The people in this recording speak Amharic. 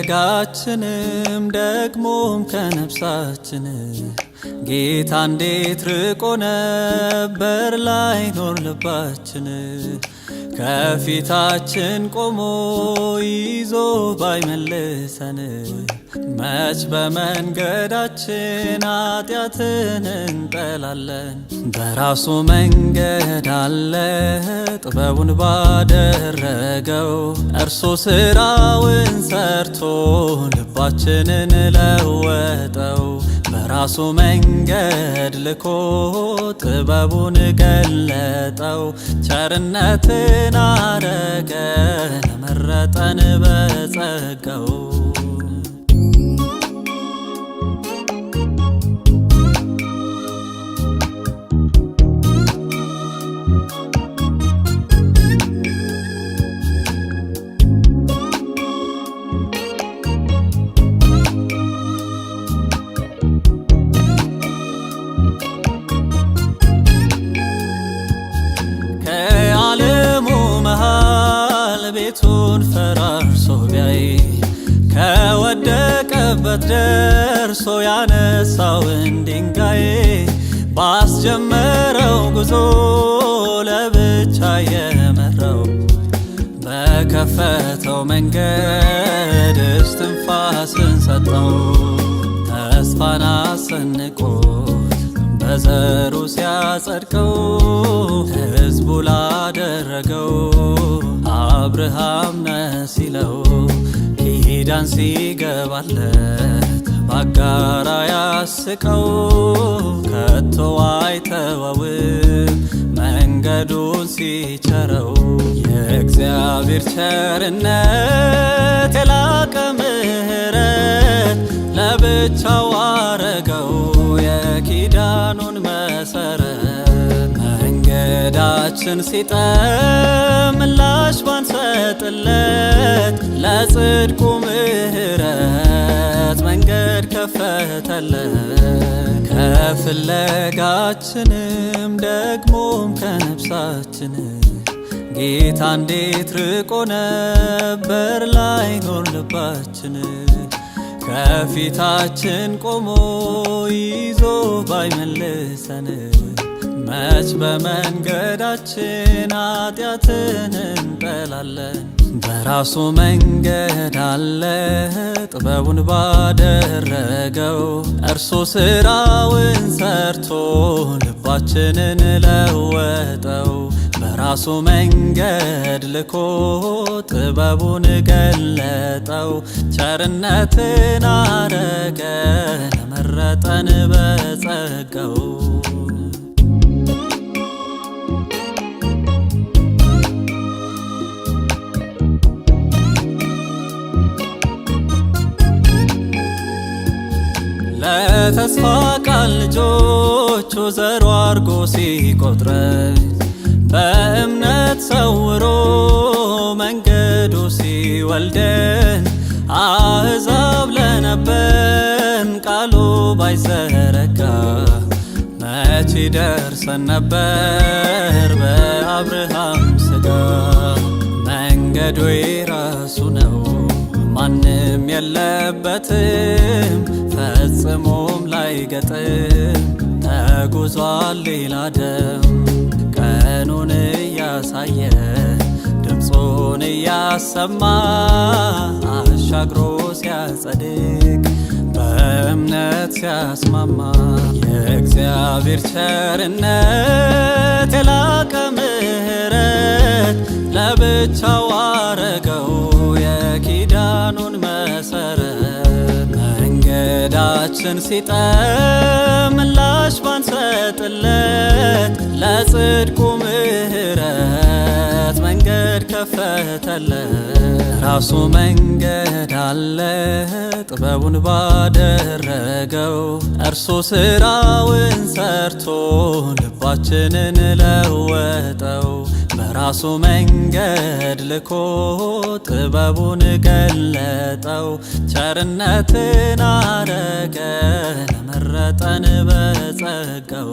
ከፍለጋችንም ደግሞም ከነፍሳችን ጌታ እንዴት ርቆ ነበር ላይኖር ልባችን ከፊታችን ቆሞ ይዞ ባይመልሰን መች በመንገዳችን ኃጢአትን እንጠላለን። በራሱ መንገድ አለ ጥበቡን ባደረገው እርሱ ስራውን ሰርቶ ልባችንን ለወጠው። በራሱ መንገድ ልኮ ጥበቡን ገለጠው። ቸርነትን አረገን መረጠን በጸጋው። ቤቱን ፈራርሶ ቢያይ ከወደቀበት ደርሶ ያነሳውን ድንጋይ ባስጀመረው ጉዞ ለብቻ የመራው በከፈተው መንገድ እስትንፋስን ሰጠው። ተስፋን አሰንቆት በዘሩ ሲያጸድቀው ሕዝቡ ላደረገው አብርሃም ነህ ሲለው ኪዳን ሲገባለት ባጋራ ያስቀው። ከቶ አይተወውም መንገዱን ሲቸረው የእግዚአብሔር ቸርነት የላቀ ምሕረት ለብቻው አረገው የኪዳኑን መሰረት። መንገዳችን ሲጠም ምላሽ ባንሰጥለት ለጽድቁ ምሕረት መንገድ ከፈተለት። ከፍለጋችንም ደግሞም ከነፍሳችን ጌታ እንዴት ርቆ ነበር ላይኖር ልባችን ከፊታችን ቆሞ ይዞ ባይመልሰን መች በመንገዳችን ኃጢአትን እንጠላለን። በራሱ መንገድ አለ ጥበቡን ባደረገው እርሱ ስራውን ሰርቶ ልባችንን ለወጠው። በራሱ መንገድ ልኮ ጥበቡን ገለጠው። ቸርነትን አረገን መረጠን በጸጋው። ለተስፋ ቃል ልጆቹ ዘሩ አርጎ ሲቆጥረን በእምነት ሰውሮ መንገዱ ሲወልደን አሕዛብ ለነበርን ቃሉ ባይዘረጋ መቼ ደርሰን ነበር በአብርሃም ሥጋ። መንገዱ የራሱ ነው ማንም የለበትም ፈጽሞም ላይገጥም ተጉዟል ሌላ ደም ቀኑን እያሳየ ድምፁን እያሰማ አሻግሮ ሲያጸድቅ በእምነት ሲያስማማ የእግዚአብሔር ቸርነት የላቀ ምሕረት ለብቻው አረገው የኪዳኑን መሰረት። መንገዳችን ሲጠም ምላሽ ባንሰጥለት ለጽድቁ ምሕረት መንገድ ከፈተለት። ራሱ መንገድ አለ ጥበቡን ባደረገው እርሱ ስራውን ሰርቶ ልባችንን ለወጠው። በራሱ መንገድ ልኮ ጥበቡን ገለጠው። ቸርነትን አረገን መረጠን በጸጋው።